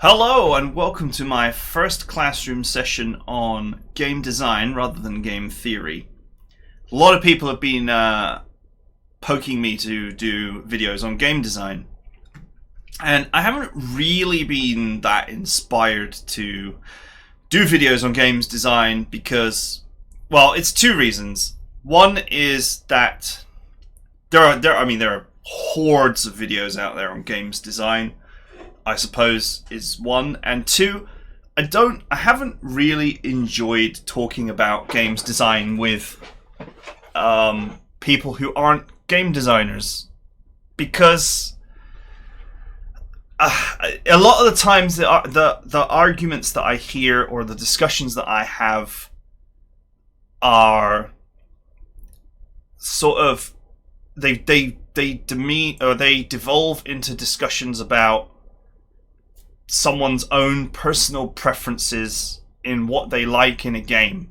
Hello and welcome to my first classroom session on game design rather than game theory. A lot of people have been poking me to do videos on game design, and I haven't really been that inspired to do videos on games design because, well, it's two reasons. One is that there are hordes of videos out there on games design, I suppose, is one, and two, I haven't really enjoyed talking about games design with people who aren't game designers, because a lot of the times the arguments that I hear or the discussions that I have are sort of they devolve into discussions about someone's own personal preferences in what they like in a game,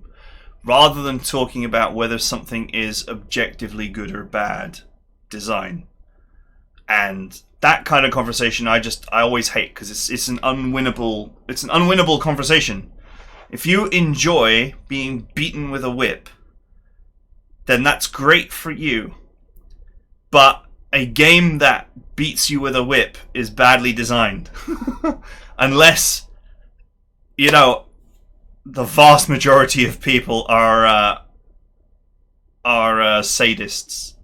rather than talking about whether something is objectively good or bad design. And that kind of conversation I always hate, because it's an unwinnable conversation. If you enjoy being beaten with a whip, then that's great for you. But a game that beats you with a whip is badly designed. Unless, the vast majority of people are sadists.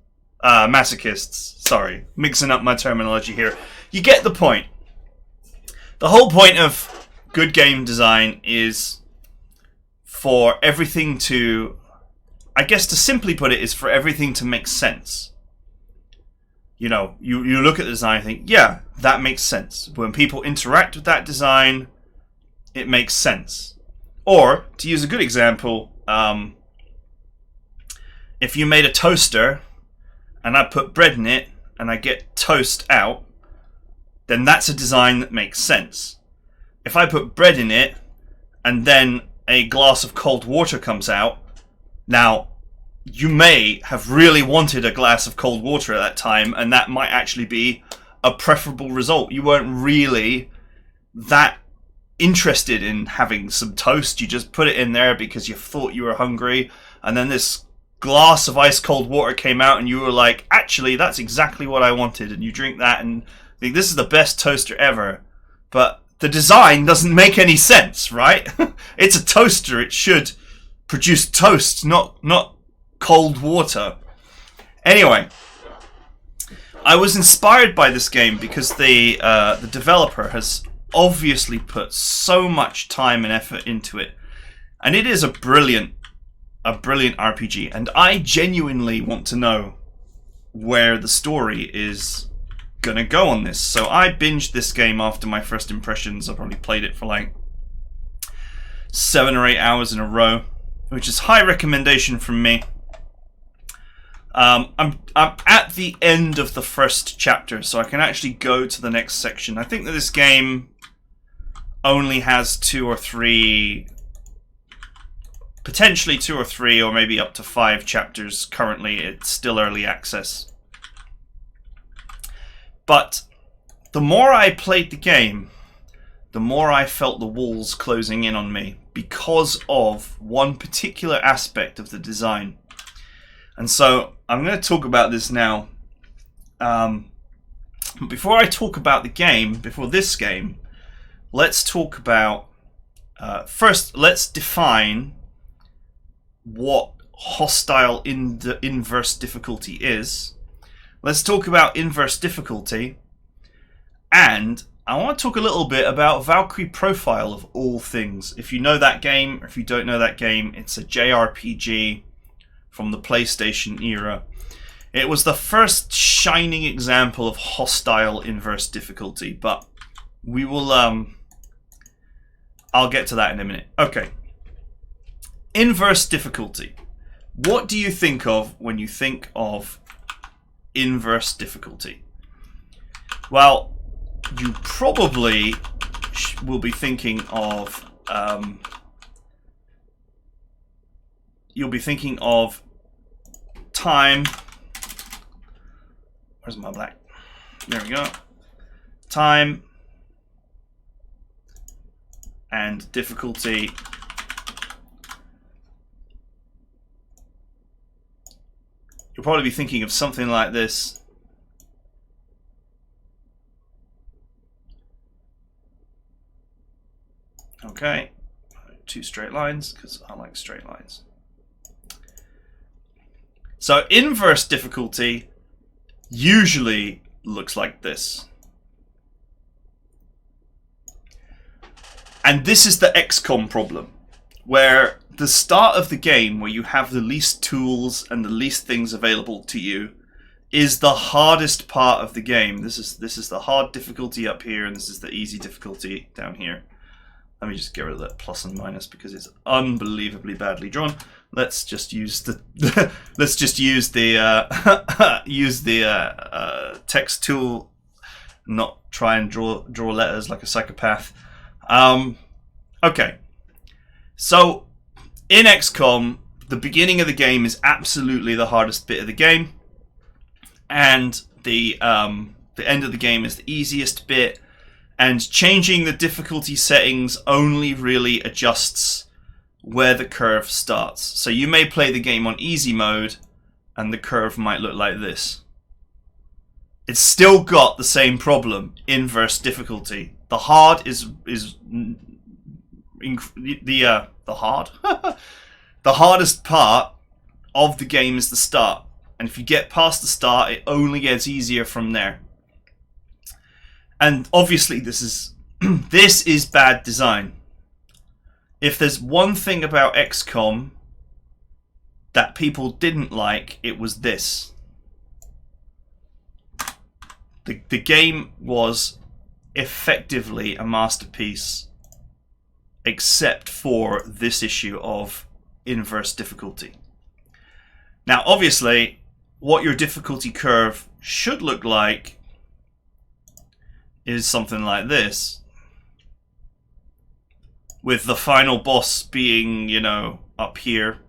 Masochists. Sorry, mixing up my terminology here. You get the point. The whole point of good game design is for everything to, I guess to simply put it, is for everything to make sense. You look at the design and think, yeah, that makes sense. When people interact with that design, it makes sense. Or, to use a good example, if you made a toaster and I put bread in it and I get toast out, then that's a design that makes sense. If I put bread in it and then a glass of cold water comes out, now, you may have really wanted a glass of cold water at that time, and that might actually be a preferable result. You weren't really that interested in having some toast. You just put it in there because you thought you were hungry, and then this glass of ice cold water came out and you were like, actually, that's exactly what I wanted. And you drink that and think, this is the best toaster ever. But the design doesn't make any sense, right? It's a toaster. It should produce toast, not cold water. Anyway, I was inspired by this game because the developer has obviously put so much time and effort into it, and it is a brilliant RPG, and I genuinely want to know where the story is gonna go on this. So I binged this game after my first impressions. I probably played it for like 7 or 8 hours in a row, which is high recommendation from me. I'm at the end of the first chapter, so I can actually go to the next section. I think that this game only has potentially two or three, or maybe up to 5 chapters currently. It's still early access. But the more I played the game, the more I felt the walls closing in on me because of one particular aspect of the design. And so I'm going to talk about this now. Before I talk about the game, before this game, let's talk about... first, let's define what hostile inverse difficulty is. Let's talk about inverse difficulty. And I want to talk a little bit about Valkyrie Profile, of all things. If you know that game, or if you don't know that game, it's a JRPG from the PlayStation era. It was the first shining example of hostile inverse difficulty, but we will I'll get to that in a minute. Okay. Inverse difficulty. What do you think of when you think of inverse difficulty? Well, you probably will be thinking of time. Where's my black? There we go. Time and difficulty. You'll probably be thinking of something like this. Okay, 2 straight lines, because I like straight lines. So inverse difficulty usually looks like this. And this is the XCOM problem, where the start of the game, where you have the least tools and the least things available to you, is the hardest part of the game. This is the hard difficulty up here, and this is the easy difficulty down here. Let me just get rid of that plus and minus because it's unbelievably badly drawn. Let's just use the let's just use the text tool, not try and draw letters like a psychopath. Okay, so in XCOM, the beginning of the game is absolutely the hardest bit of the game, and the end of the game is the easiest bit. And changing the difficulty settings only really adjusts where the curve starts. So you may play the game on easy mode and the curve might look like this. It's still got the same problem, inverse difficulty. The hard is the hard. The hardest part of the game is the start. And if you get past the start, it only gets easier from there. And obviously this is bad design. If there's one thing about XCOM that people didn't like, it was this. The game was effectively a masterpiece, except for this issue of inverse difficulty. Now obviously what your difficulty curve should look like is something like this, with the final boss being, you know, up here.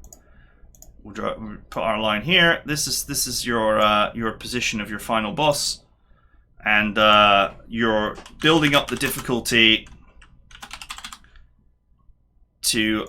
We'll put our line here. This is your position of your final boss, and you're building up the difficulty to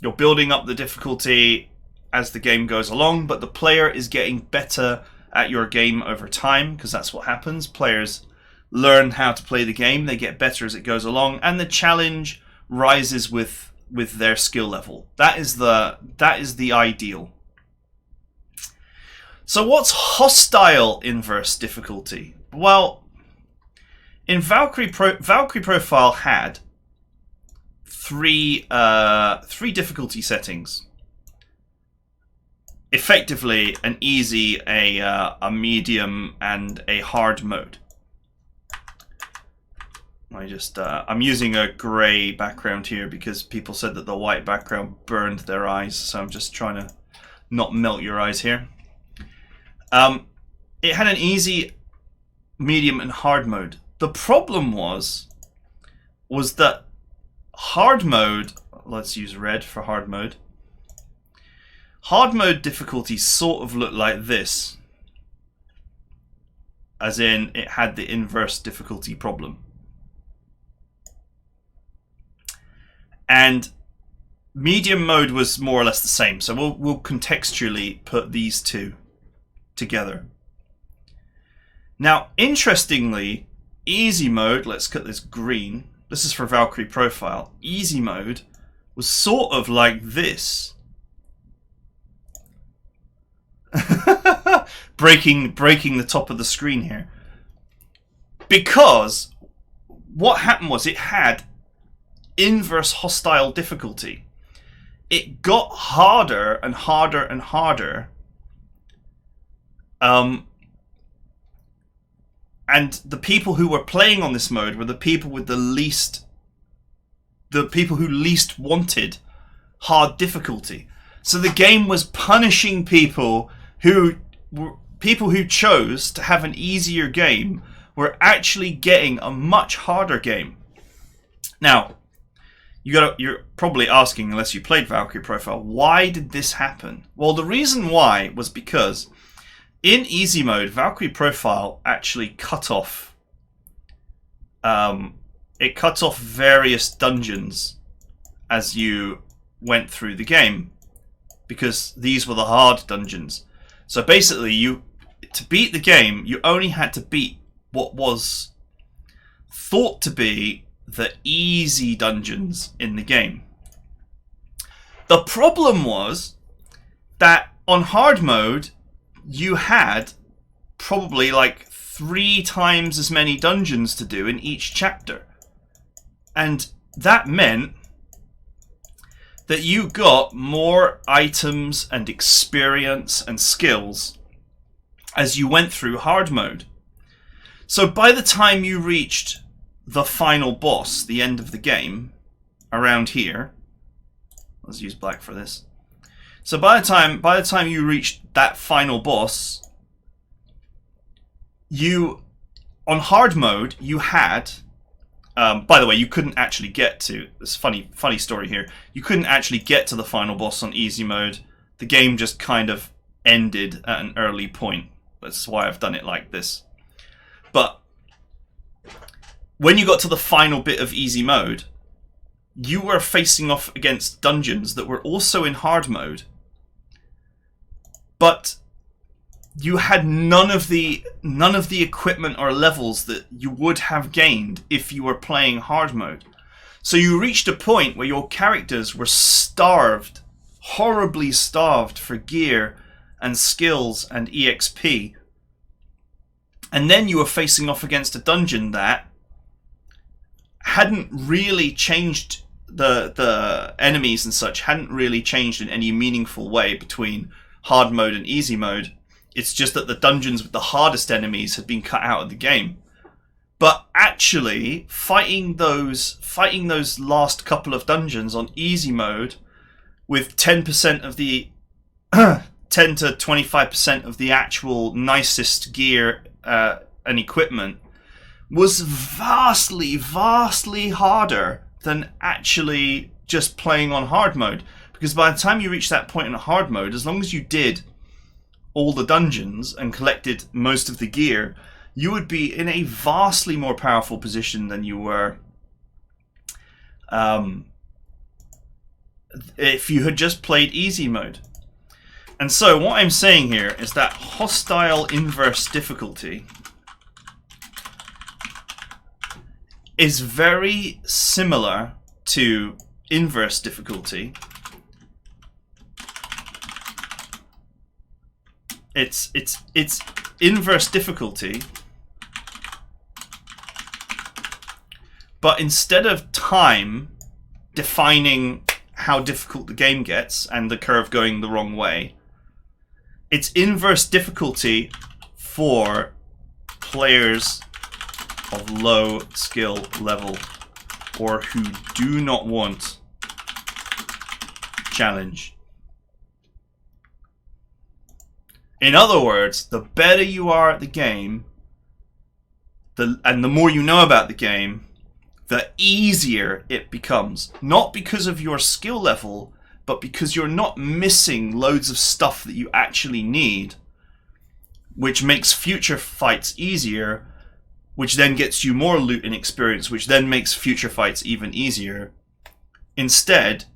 you're building up the difficulty as the game goes along, but the player is getting better at your game over time, because that's what happens. Players learn how to play the game, they get better as it goes along, and the challenge rises with their skill level. That is the ideal. So what's hostile inverse difficulty? Well, in Valkyrie Profile had three difficulty settings. Effectively an easy, a medium, and a hard mode. I'm using a grey background here because people said that the white background burned their eyes, so I'm just trying to not melt your eyes here. It had an easy, medium, and hard mode. The problem was that hard mode, let's use red for hard mode. Hard mode difficulty sort of looked like this, as in it had the inverse difficulty problem. And medium mode was more or less the same, so we'll contextually put these two together. Now, interestingly, easy mode, let's cut this green, this is for Valkyrie Profile, easy mode was sort of like this. breaking the top of the screen here, because what happened was it had inverse hostile difficulty. It got harder and harder and harder, and the people who were playing on this mode were the people with the people who least wanted hard difficulty. So the game was punishing people who chose to have an easier game were actually getting a much harder game. Now, you're probably asking, unless you played Valkyrie Profile, why did this happen? Well, the reason why was because in easy mode, Valkyrie Profile actually cut off it cut off various dungeons as you went through the game, because these were the hard dungeons. So basically, to beat the game, you only had to beat what was thought to be the easy dungeons in the game. The problem was that on hard mode, you had probably like 3 times as many dungeons to do in each chapter. And that meant that you got more items and experience and skills as you went through hard mode. So by the time you reached the final boss, the end of the game, around here, let's use black for this. So by the time you reached that final boss, on hard mode you had, by the way, you couldn't actually get to this funny story here. You couldn't actually get to the final boss on easy mode. The game just kind of ended at an early point. That's why I've done it like this. But when you got to the final bit of easy mode, you were facing off against dungeons that were also in hard mode, but you had none of the equipment or levels that you would have gained if you were playing hard mode. So you reached a point where your characters were starved, horribly starved for gear and skills and EXP. And then you were facing off against a dungeon that hadn't really changed, the enemies and such hadn't really changed in any meaningful way between hard mode and easy mode. It's just that the dungeons with the hardest enemies had been cut out of the game. But actually, fighting those last couple of dungeons on easy mode with 10% of the 10 to 25% of the actual nicest gear and equipment was vastly harder than actually just playing on hard mode. Because by the time you reach that point in hard mode, as long as you did all the dungeons and collected most of the gear, you would be in a vastly more powerful position than you were if you had just played easy mode. And so what I'm saying here is that hostile inverse difficulty is very similar to inverse difficulty. It's inverse difficulty, but instead of time defining how difficult the game gets and the curve going the wrong way, it's inverse difficulty for players of low skill level or who do not want challenge. In other words, the better you are at the game, and the more you know about the game, the easier it becomes. Not because of your skill level, but because you're not missing loads of stuff that you actually need, which makes future fights easier, which then gets you more loot and experience, which then makes future fights even easier. Instead,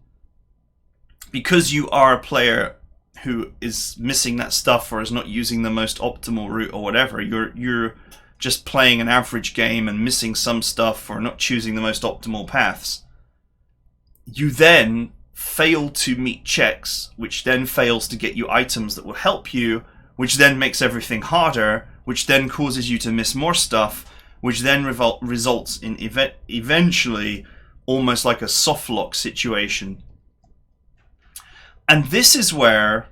because you are a player who is missing that stuff or is not using the most optimal route or whatever, you're just playing an average game and missing some stuff or not choosing the most optimal paths, you then fail to meet checks, which then fails to get you items that will help you, which then makes everything harder, which then causes you to miss more stuff, which then results in eventually almost like a softlock situation. And this is where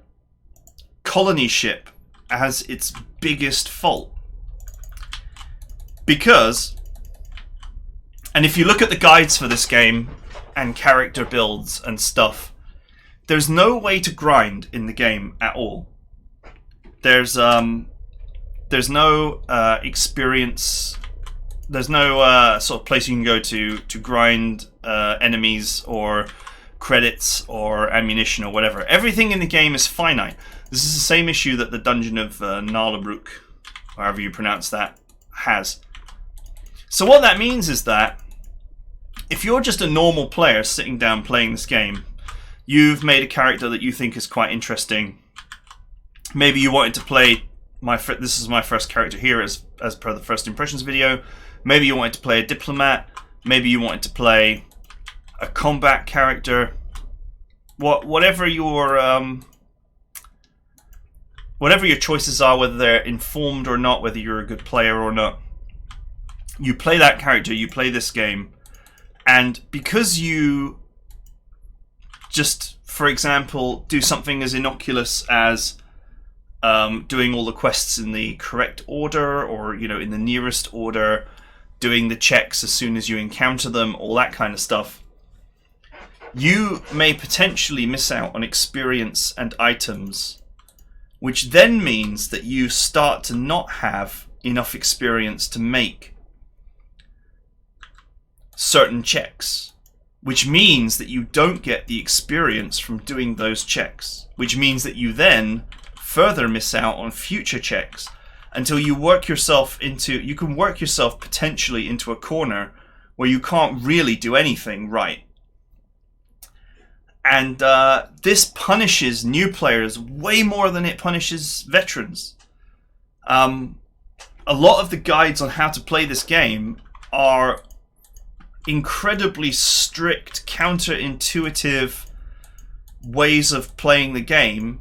Colony Ship has its biggest fault. Because, and if you look at the guides for this game and character builds and stuff, there's no way to grind in the game at all. There's no experience. There's no sort of place you can go to grind enemies or credits or ammunition or whatever. Everything in the game is finite. This is the same issue that the Dungeon of Nalabrook, however you pronounce that, has. So what that means is that if you're just a normal player sitting down playing this game, you've made a character that you think is quite interesting. Maybe you wanted to play this is my first character here as per the first impressions video. Maybe you wanted to play a diplomat. Maybe you wanted to play a combat character. Whatever your choices are, whether they're informed or not, whether you're a good player or not, you play that character, you play this game, and because you just, for example, do something as innocuous as doing all the quests in the correct order, or in the nearest order, doing the checks as soon as you encounter them, all that kind of stuff, you may potentially miss out on experience and items, which then means that you start to not have enough experience to make certain checks, which means that you don't get the experience from doing those checks, which means that you then further miss out on future checks until you can work yourself potentially into a corner where you can't really do anything right. And this punishes new players way more than it punishes veterans. A lot of the guides on how to play this game are incredibly strict, counterintuitive ways of playing the game,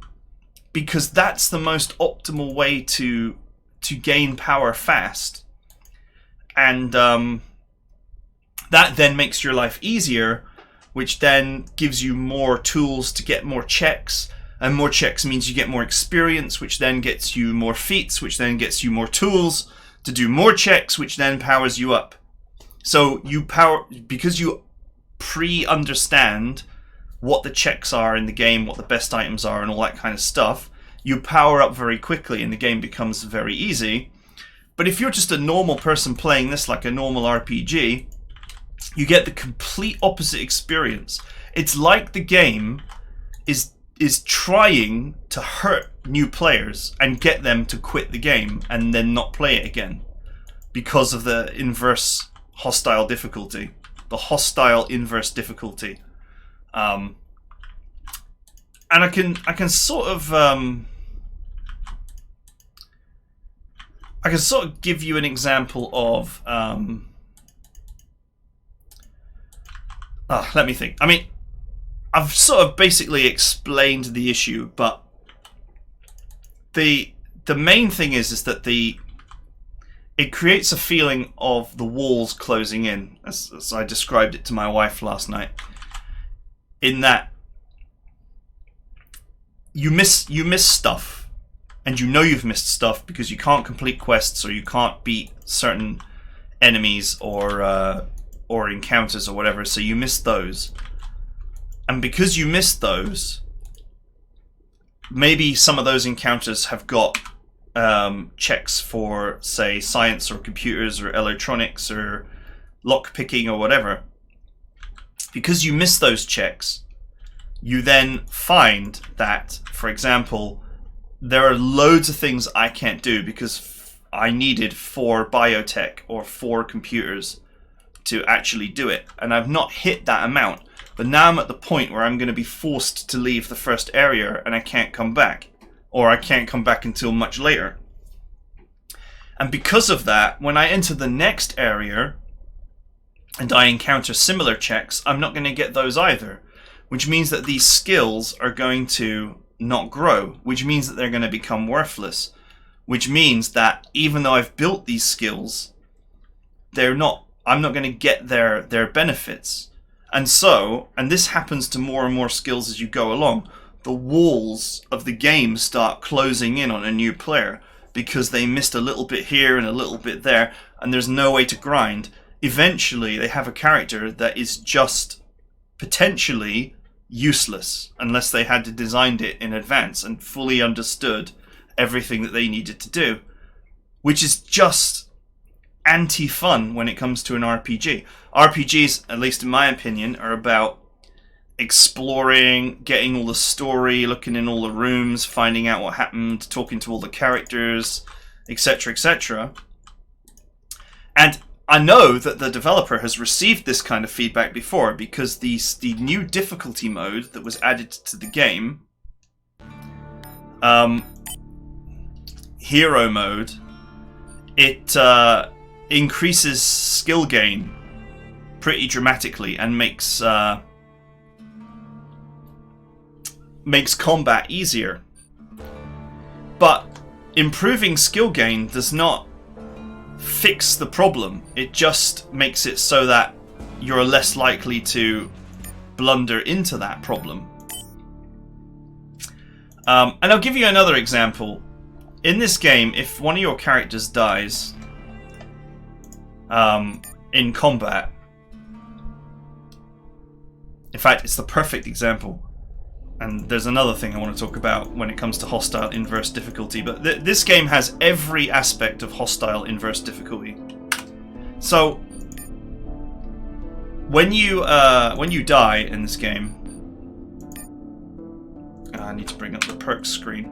because that's the most optimal way to gain power fast. And that then makes your life easier, which then gives you more tools to get more checks, and more checks means you get more experience, which then gets you more feats, which then gets you more tools to do more checks, which then powers you up. So because you pre-understand what the checks are in the game, what the best items are, and all that kind of stuff, you power up very quickly and the game becomes very easy. But if you're just a normal person playing this like a normal RPG, you get the complete opposite experience. It's like the game is trying to hurt new players and get them to quit the game and then not play it again because of the inverse hostile difficulty, the hostile inverse difficulty. And I can sort of give you an example of let me think. I mean, I've sort of basically explained the issue, but the main thing is that it creates a feeling of the walls closing in, as I described it to my wife last night, in that you miss stuff, and you know you've missed stuff because you can't complete quests, or you can't beat certain enemies or encounters or whatever, so you miss those. And because you missed those, maybe some of those encounters have got checks for, say, science or computers or electronics or lockpicking or whatever. Because you miss those checks, you then find that, for example, there are loads of things I can't do because I needed 4 biotech or 4 computers to actually do it, and I've not hit that amount. But now I'm at the point where I'm going to be forced to leave the first area and I can't come back, or I can't come back until much later. And because of that, when I enter the next area and I encounter similar checks, I'm not going to get those either, which means that these skills are going to not grow, which means that they're going to become worthless, which means that even though I've built these skills, I'm not going to get their benefits. And this happens to more and more skills as you go along, the walls of the game start closing in on a new player because they missed a little bit here and a little bit there, and there's no way to grind. Eventually, they have a character that is just potentially useless unless they had designed it in advance and fully understood everything that they needed to do, which is just anti-fun when it comes to an RPG. RPGs, at least in my opinion, are about exploring, getting all the story, looking in all the rooms, finding out what happened, talking to all the characters, etc., etc. And I know that the developer has received this kind of feedback before, because the new difficulty mode that was added to the game, hero mode, it increases skill gain pretty dramatically and makes combat easier. But improving skill gain does not fix the problem. It just makes it so that you're less likely to blunder into that problem. And I'll give you another example. In this game, if one of your characters dies in combat, in fact, it's the perfect example. And there's another thing I want to talk about when it comes to hostile inverse difficulty, but this game has every aspect of hostile inverse difficulty. So when you die in this game, I need to bring up the perks screen.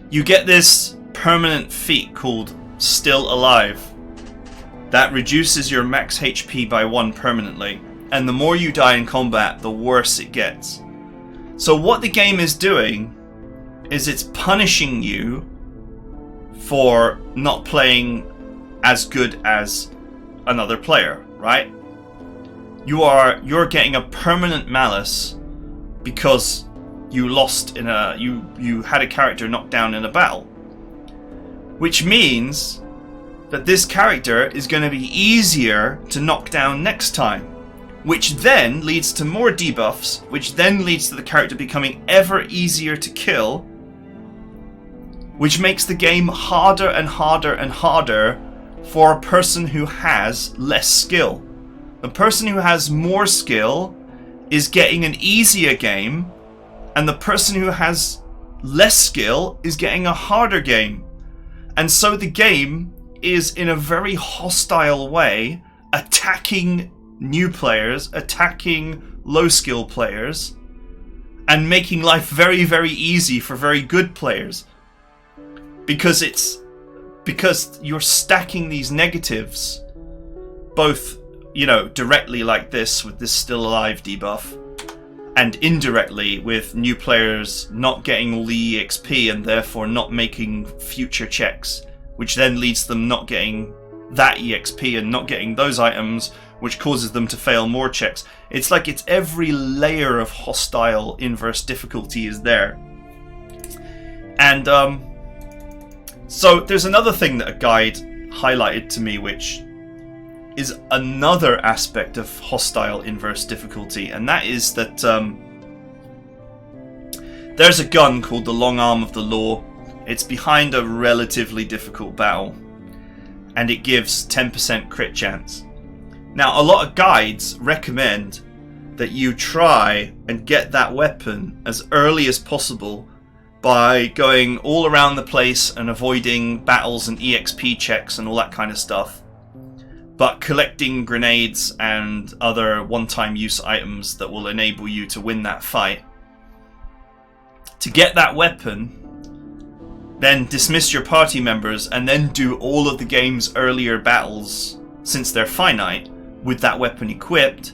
You get this permanent feat called Still Alive that reduces your max HP by 1 permanently. And the more you die in combat, the worse it gets. So what the game is doing is it's punishing you for not playing as good as another player, right? You're getting a permanent malus because you lost in you had a character knocked down in a battle. Which means that this character is going to be easier to knock down next time. Which then leads to more debuffs, which then leads to the character becoming ever easier to kill, which makes the game harder and harder and harder for a person who has less skill. The person who has more skill is getting an easier game, and the person who has less skill is getting a harder game. And so the game is, in a very hostile way, attacking new players, attacking low skill players, and making life very, very easy for very good players. Because you're stacking these negatives, both, directly like this with this Still Alive debuff, and indirectly with new players not getting all the EXP and therefore not making future checks, which then leads to them not getting that EXP and not getting those items, which causes them to fail more checks. It's like it's every layer of hostile inverse difficulty is there. And so there's another thing that a guide highlighted to me, which is another aspect of hostile inverse difficulty, and that is that there's a gun called the Long Arm of the Law. It's behind a relatively difficult battle, and it gives 10% crit chance. Now, a lot of guides recommend that you try and get that weapon as early as possible by going all around the place and avoiding battles and EXP checks and all that kind of stuff, but collecting grenades and other one-time use items that will enable you to win that fight. To get that weapon, then dismiss your party members and then do all of the game's earlier battles, since they're finite, with that weapon equipped,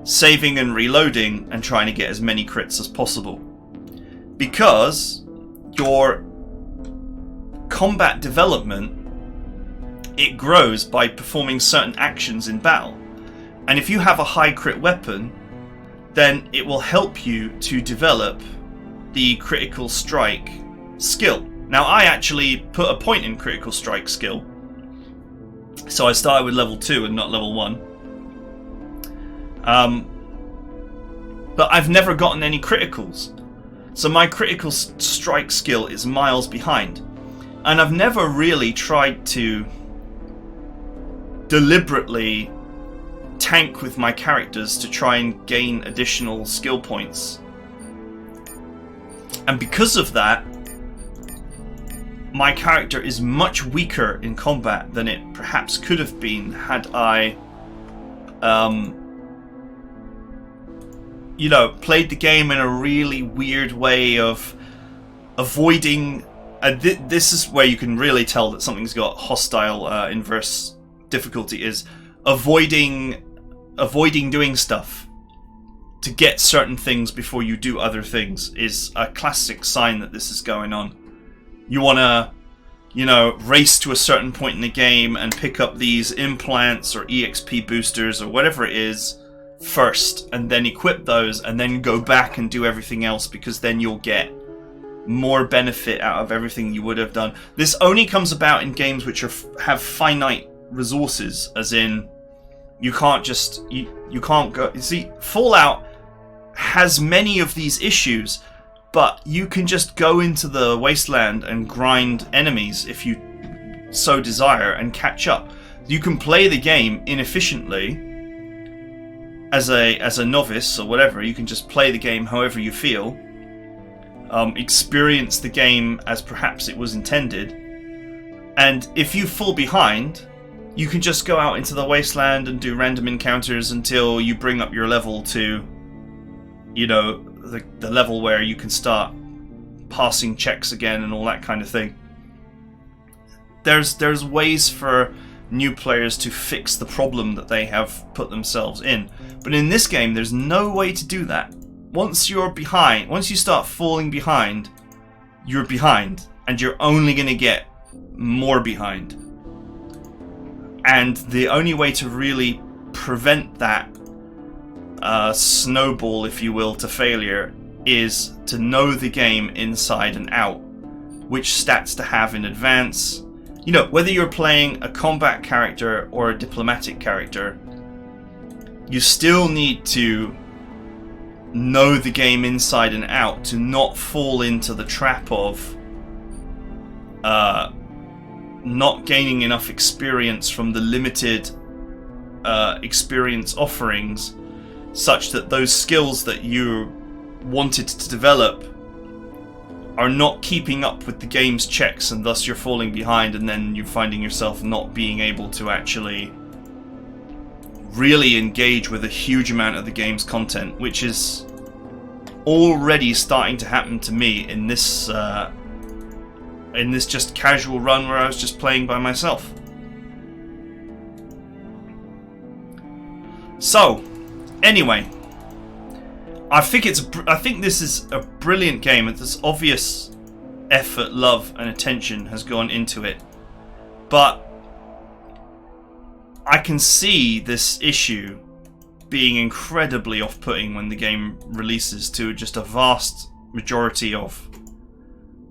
saving and reloading and trying to get as many crits as possible. Because your combat development, it grows by performing certain actions in battle. And if you have a high crit weapon, then it will help you to develop the critical strike skill. Now, I actually put a point in critical strike skill, so I started with level 2 and not level 1. But I've never gotten any criticals, so my critical strike skill is miles behind. And I've never really tried to deliberately tank with my characters to try and gain additional skill points. And because of that, my character is much weaker in combat than it perhaps could have been had I played the game in a really weird way of avoiding. This is where you can really tell that something's got hostile inverse difficulty is avoiding doing stuff to get certain things before you do other things is a classic sign that this is going on. You want to, race to a certain point in the game and pick up these implants or EXP boosters or whatever it is first, and then equip those, and then go back and do everything else, because then you'll get more benefit out of everything you would have done. This only comes about in games which have finite resources, as in you can't just you can't go. You see, Fallout has many of these issues, but you can just go into the wasteland and grind enemies if you so desire and catch up. You can play the game inefficiently as a novice or whatever. You can just play the game however you feel, experience the game as perhaps it was intended, and if you fall behind, you can just go out into the wasteland and do random encounters until you bring up your level to, the level where you can start passing checks again and all that kind of thing. There's ways for new players to fix the problem that they have put themselves in. But in this game, there's no way to do that. Once you're behind, once you start falling behind, you're behind, and you're only going to get more behind. And the only way to really prevent that snowball, if you will, to failure is to know the game inside and out, which stats to have in advance. Whether you're playing a combat character or a diplomatic character, you still need to know the game inside and out to not fall into the trap of not gaining enough experience from the limited experience offerings, such that those skills that you wanted to develop are not keeping up with the game's checks, and thus you're falling behind, and then you're finding yourself not being able to actually really engage with a huge amount of the game's content, which is already starting to happen to me in this just casual run where I was just playing by myself. So, anyway, I think this is a brilliant game. This obvious effort, love, and attention has gone into it, but I can see this issue being incredibly off-putting when the game releases to just a vast majority of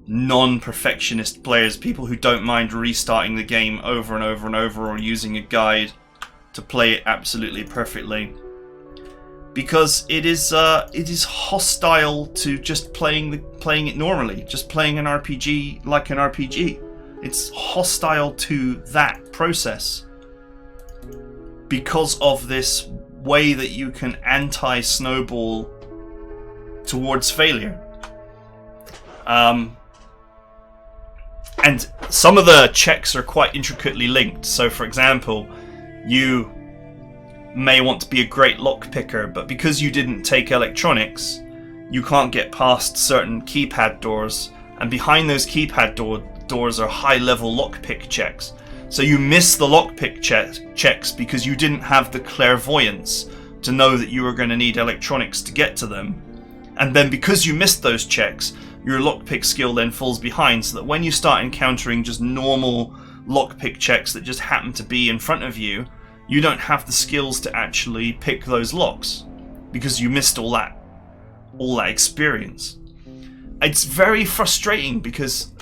non-perfectionist players, people who don't mind restarting the game over and over and over, or using a guide to play it absolutely perfectly, because it is hostile to just playing it normally, just playing an RPG like an RPG. It's hostile to that process because of this way that you can anti-snowball towards failure. And some of the checks are quite intricately linked. So, for example, you may want to be a great lockpicker, but because you didn't take electronics, you can't get past certain keypad doors, and behind those keypad doors are high-level lockpick checks. So you miss the lockpick checks because you didn't have the clairvoyance to know that you were going to need electronics to get to them. And then because you missed those checks, your lockpick skill then falls behind, so that when you start encountering just normal lockpick checks that just happen to be in front of you, you don't have the skills to actually pick those locks because you missed all that experience. It's very frustrating because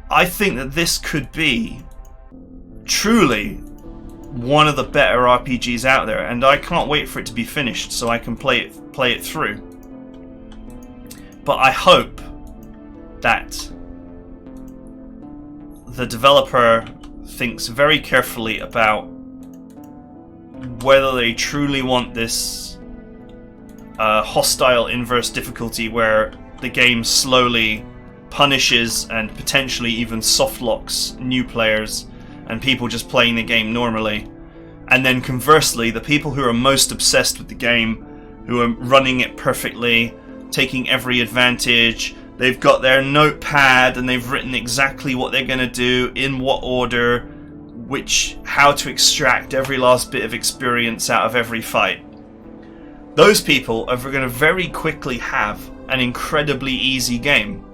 I think that this could be truly one of the better RPGs out there, and I can't wait for it to be finished so I can play it through. But I hope that the developer thinks very carefully about whether they truly want this hostile inverse difficulty where the game slowly punishes and potentially even softlocks new players and people just playing the game normally, and then conversely the people who are most obsessed with the game, who are running it perfectly, taking every advantage, they've got their notepad and they've written exactly what they're going to do, in what order, how to extract every last bit of experience out of every fight. Those people are going to very quickly have an incredibly easy game.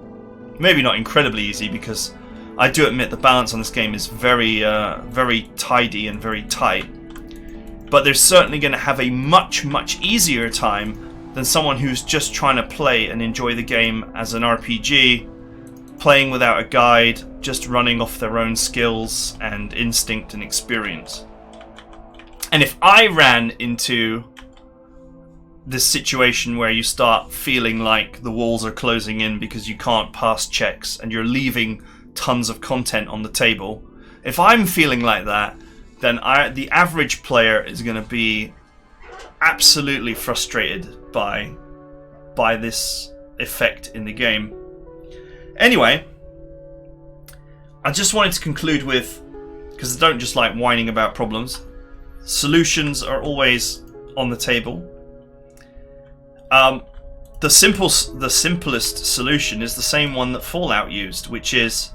Maybe not incredibly easy, because I do admit the balance on this game is very, very tidy and very tight. But they're certainly going to have a much, much easier time than someone who's just trying to play and enjoy the game as an RPG, playing without a guide, just running off their own skills and instinct and experience. And if I ran into this situation where you start feeling like the walls are closing in because you can't pass checks and you're leaving tons of content on the table, if I'm feeling like that, then the average player is going to be absolutely frustrated by this effect in the game. Anyway, I just wanted to conclude with, because I don't just like whining about problems, solutions are always on the table. The simplest solution is the same one that Fallout used, which is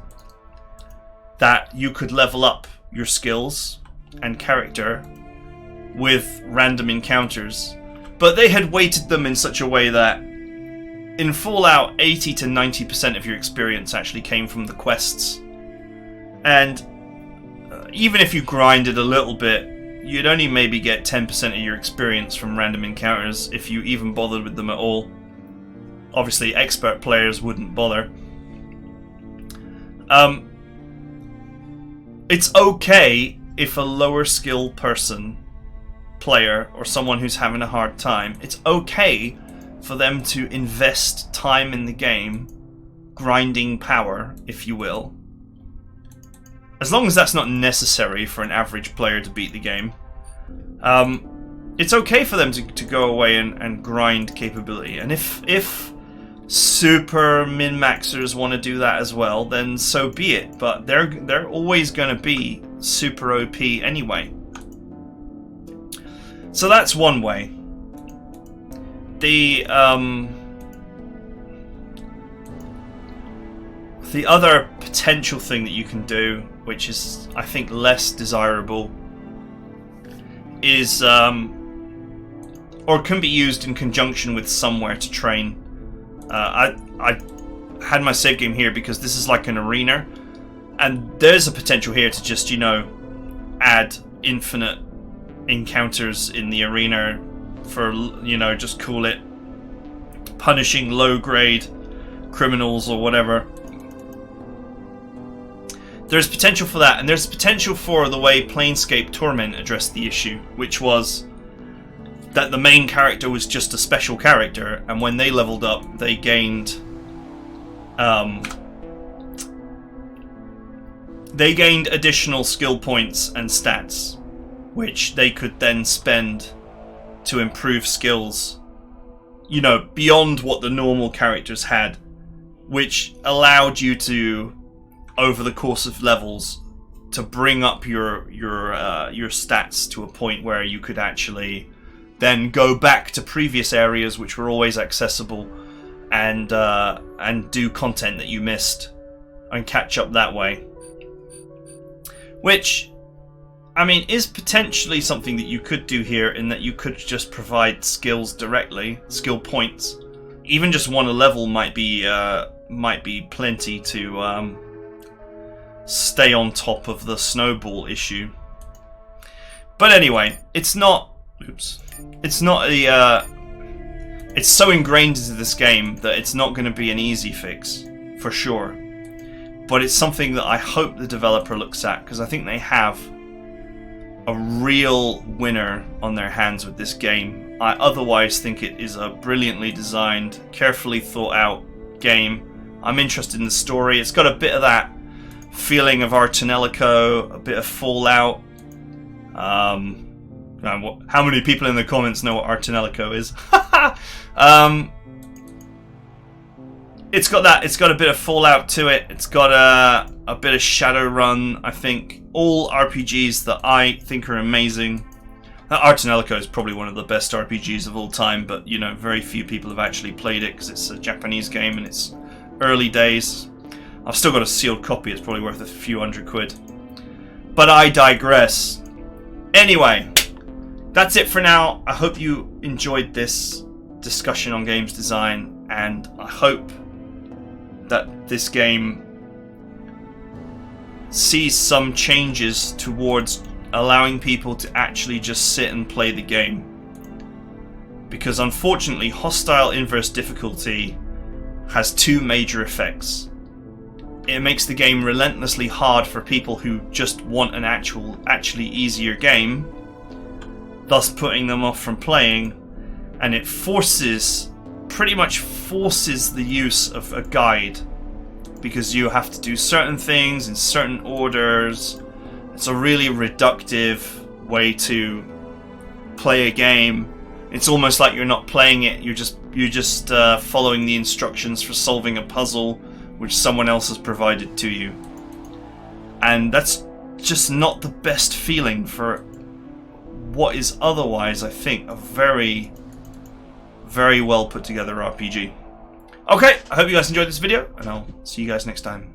that you could level up your skills and character with random encounters, but they had weighted them in such a way that in Fallout 80 to 90% of your experience actually came from the quests, and even if you grinded a little bit, you'd only maybe get 10% of your experience from random encounters, if you even bothered with them at all. Obviously, expert players wouldn't bother. It's okay if a lower skill player, or someone who's having a hard time, it's okay for them to invest time in the game, grinding power, if you will. As long as that's not necessary for an average player to beat the game. It's okay for them to go away and grind capability. And if super min-maxers want to do that as well, then so be it. But they're always going to be super OP anyway. So that's one way. The other potential thing that you can do, which is, I think, less desirable, is or can be used in conjunction with somewhere to train. I had my save game here because this is like an arena, and there's a potential here to just, add infinite encounters in the arena for, just call it punishing low-grade criminals or whatever. There's potential for that, and there's potential for the way Planescape Torment addressed the issue, which was that the main character was just a special character, and when they leveled up, they gained additional skill points and stats, which they could then spend to improve skills, beyond what the normal characters had, which allowed you to, over the course of levels, to bring up your stats to a point where you could actually then go back to previous areas which were always accessible and do content that you missed and catch up that way. Which, is potentially something that you could do here, in that you could just provide skills directly, skill points. Even just one a level might be plenty to stay on top of the snowball issue. But anyway, it's not it's so ingrained into this game that it's not going to be an easy fix, for sure. But it's something that I hope the developer looks at, because I think they have a real winner on their hands with this game. I otherwise think it is a brilliantly designed, carefully thought out game. I'm interested in the story. It's got a bit of that feeling of Artanelico, a bit of Fallout. How many people in the comments know what Artanelico is? It's got that. It's got a bit of Fallout to it. It's got a bit of Shadowrun. I think all RPGs that I think are amazing. Artanelico is probably one of the best RPGs of all time, but very few people have actually played it because it's a Japanese game and it's early days. I've still got a sealed copy. It's probably worth a few £100. But I digress. Anyway, that's it for now. I hope you enjoyed this discussion on games design, and I hope that this game sees some changes towards allowing people to actually just sit and play the game. Because unfortunately, hostile inverse difficulty has two major effects. It makes the game relentlessly hard for people who just want an actually easier game, thus putting them off from playing, and it pretty much forces the use of a guide, because you have to do certain things in certain orders. It's a really reductive way to play a game. It's almost like you're not playing it, you're just following the instructions for solving a puzzle which someone else has provided to you. And that's just not the best feeling for what is otherwise, I think, a very, very well put together RPG. Okay, I hope you guys enjoyed this video, and I'll see you guys next time.